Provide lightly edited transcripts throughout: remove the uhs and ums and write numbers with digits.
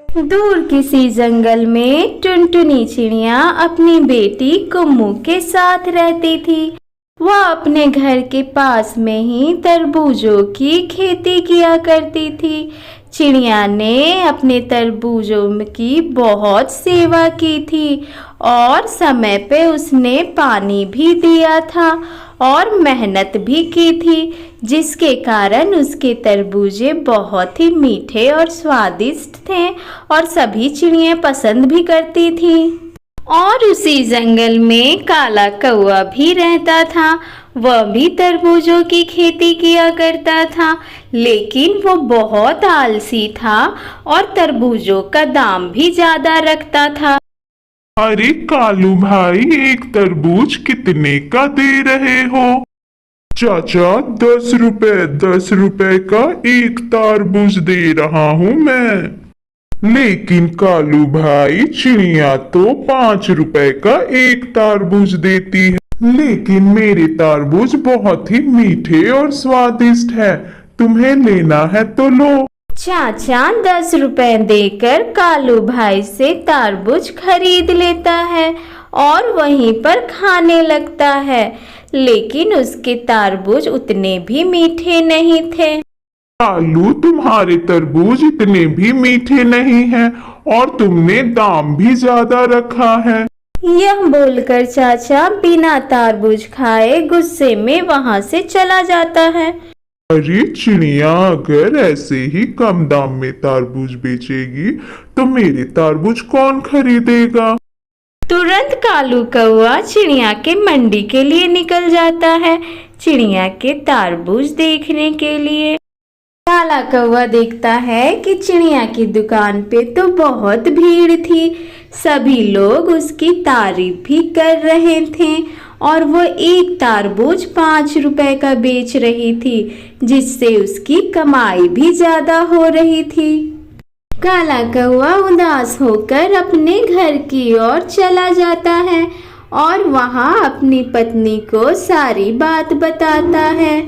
दूर किसी जंगल में टुनटुनी चिड़िया अपनी बेटी कुम्मू के साथ रहती थी। वह अपने घर के पास में ही तरबूजों की खेती किया करती थी। चिड़िया ने अपने तरबूजों की बहुत सेवा की थी और समय पे उसने पानी भी दिया था और मेहनत भी की थी, जिसके कारण उसके तरबूजे बहुत ही मीठे और स्वादिष्ट थे और सभी चिड़ियाँ पसंद भी करती थी। और उसी जंगल में काला कौवा भी रहता था। वह भी तरबूजों की खेती किया करता था, लेकिन वो बहुत आलसी था और तरबूजों का दाम भी ज्यादा रखता था। अरे कालू भाई, एक तरबूज कितने का दे रहे हो? चाचा, 10 रुपए का एक तरबूज दे रहा हूँ मैं। लेकिन कालू भाई, चिड़िया तो 5 रुपए का एक तरबूज देती है। लेकिन मेरे तरबूज बहुत ही मीठे और स्वादिष्ट है, तुम्हें लेना है तो लो। चाचा 10 रुपए देकर कालू भाई से तरबूज खरीद लेता है और वहीं पर खाने लगता है, लेकिन उसके तरबूज उतने भी मीठे नहीं थे। कालू, तुम्हारे तरबूज इतने भी मीठे नहीं हैं और तुमने दाम भी ज्यादा रखा है। यह बोलकर चाचा बिना तरबूज खाए गुस्से में वहां से चला जाता है। अरे चिड़िया, अगर ऐसे ही कम दाम में तरबूज बेचेगी तो मेरे तरबूज कौन खरीदेगा? तुरंत कालू कौवा चिड़िया के मंडी के लिए निकल जाता है, चिड़िया के तरबूज देखने के लिए। काला कौवा देखता है कि चिड़िया की दुकान पे तो बहुत भीड़ थी। सभी लोग उसकी तारीफ भी कर रहे थे और वो एक तरबूज 5 रुपए का बेच रही थी, जिससे उसकी कमाई भी ज्यादा हो रही थी। काला कौवा उदास होकर अपने घर की ओर चला जाता है और वहाँ अपनी पत्नी को सारी बात बताता है।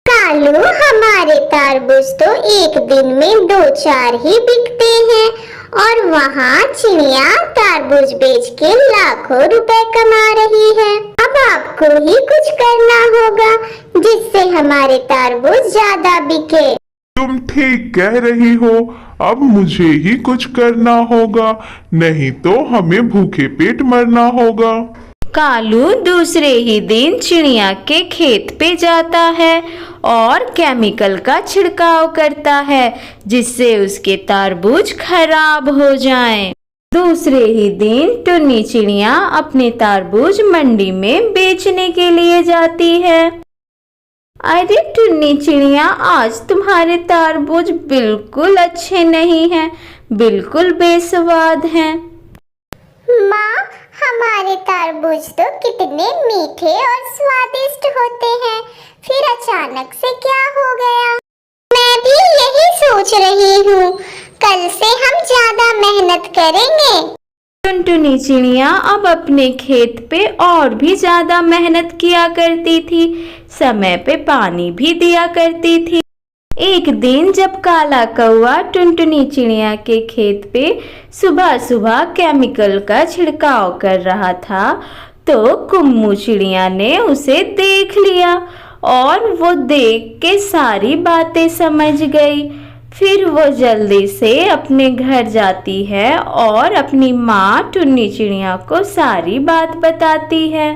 कालू, हमारे तरबूज तो एक दिन में 2-4 ही बिकते हैं और वहाँ चिड़िया तरबूज बेच के लाखों रुपए कमा रही है। अब आपको ही कुछ करना होगा जिससे हमारे तरबूज ज्यादा बिके। तुम ठीक कह रही हो, अब मुझे ही कुछ करना होगा, नहीं तो हमें भूखे पेट मरना होगा। कालू दूसरे ही दिन चिड़िया के खेत पे जाता है और केमिकल का छिड़काव करता है, जिससे उसके तरबूज खराब हो जाएं। दूसरे ही दिन टुन्नी चिड़िया अपने तरबूज मंडी में बेचने के लिए जाती है। अरे टुन्नी चिड़िया, आज तुम्हारे तरबूज बिल्कुल अच्छे नहीं हैं, बिल्कुल बेस्वाद हैं। माँ, हमारे तरबूज तो कितने मीठे और स्वादिष्ट होते हैं, फिर अचानक से क्या हो गया? मैं भी यही सोच रही हूँ, कल से हम ज्यादा मेहनत करेंगे। टुनटुनी चिड़िया अब अपने खेत पे और भी ज्यादा मेहनत किया करती थी, समय पे पानी भी दिया करती थी। एक दिन जब काला कौवा टुनटुनी चिड़िया के खेत पे सुबह सुबह केमिकल का छिड़काव कर रहा था, तो कुम्मू चिड़िया ने उसे देख लिया और वो देख के सारी बातें समझ गई। फिर वो जल्दी से अपने घर जाती है और अपनी माँ टुन्नी चिड़िया को सारी बात बताती है।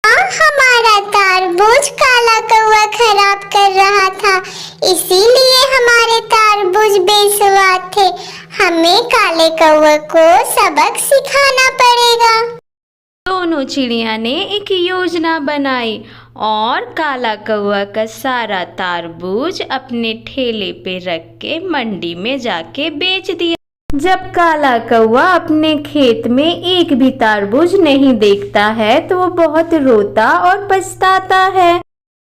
हमारा तरबूज काला कौवा खराब कर रहा था, इसीलिए हमारे तरबूज बेस्वाद थे। हमें काले कौवे को सबक सिखाना पड़ेगा। दोनों चिड़िया ने एक योजना बनाई और काला कौवा का सारा तरबूज अपने ठेले पे रख के मंडी में जाके बेच दिया। जब काला कौवा अपने खेत में एक भी तरबूज नहीं देखता है तो वो बहुत रोता और पछताता है।